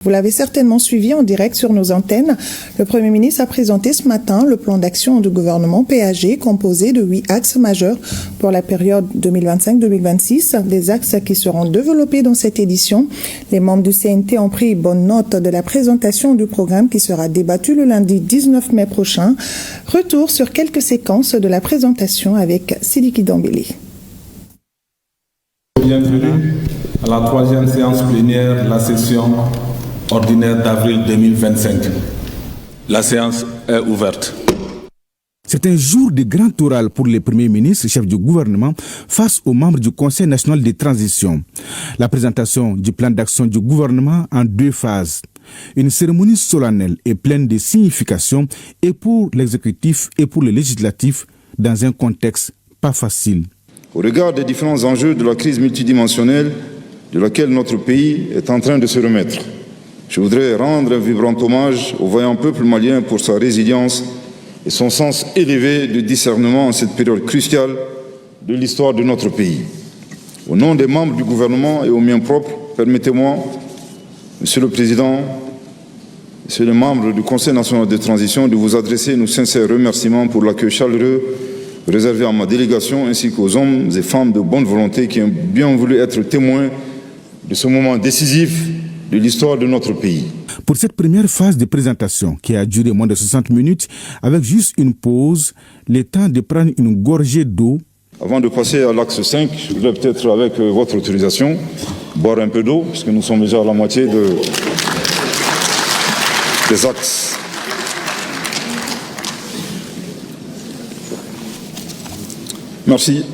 Vous l'avez certainement suivi en direct sur nos antennes. Le Premier ministre a présenté ce matin le plan d'action du gouvernement PAG composé de 8 axes majeurs pour la période 2025-2026, des axes qui seront développés dans cette édition. Les membres du CNT ont pris bonne note de la présentation du programme qui sera débattu le lundi 19 mai prochain. Retour sur quelques séquences de la présentation avec Sidiki Dambélé. Bienvenue à la troisième séance plénière de la session ordinaire d'avril 2025. La séance est ouverte. C'est un jour de grand oral pour les premiers ministres, chefs du gouvernement, face aux membres du Conseil national de transition. La présentation du plan d'action du gouvernement en 2 phases. Une cérémonie solennelle et pleine de signification et pour l'exécutif et pour le législatif dans un contexte pas facile. Au regard des différents enjeux de la crise multidimensionnelle de laquelle notre pays est en train de se remettre, je voudrais rendre un vibrant hommage au vaillant peuple malien pour sa résilience et son sens élevé de discernement en cette période cruciale de l'histoire de notre pays. Au nom des membres du gouvernement et au mien propre, permettez-moi, Monsieur le Président, Monsieur les membres du Conseil national de transition, de vous adresser nos sincères remerciements pour l'accueil chaleureux réservé à ma délégation ainsi qu'aux hommes et femmes de bonne volonté qui ont bien voulu être témoins de ce moment décisif de l'histoire de notre pays. Pour cette première phase de présentation, qui a duré moins de 60 minutes, avec juste une pause, le temps de prendre une gorgée d'eau. Avant de passer à l'axe 5, je voudrais peut-être, avec votre autorisation, boire un peu d'eau, puisque nous sommes déjà à la moitié des axes. Merci.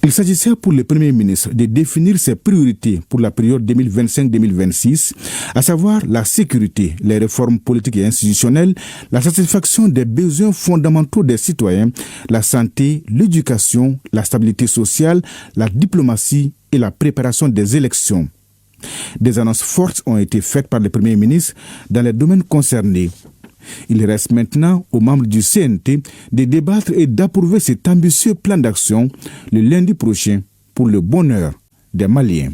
Il s'agissait pour le Premier ministre de définir ses priorités pour la période 2025-2026, à savoir la sécurité, les réformes politiques et institutionnelles, la satisfaction des besoins fondamentaux des citoyens, la santé, l'éducation, la stabilité sociale, la diplomatie et la préparation des élections. Des annonces fortes ont été faites par le Premier ministre dans les domaines concernés. Il reste maintenant aux membres du CNT de débattre et d'approuver cet ambitieux plan d'action le lundi prochain pour le bonheur des Maliens.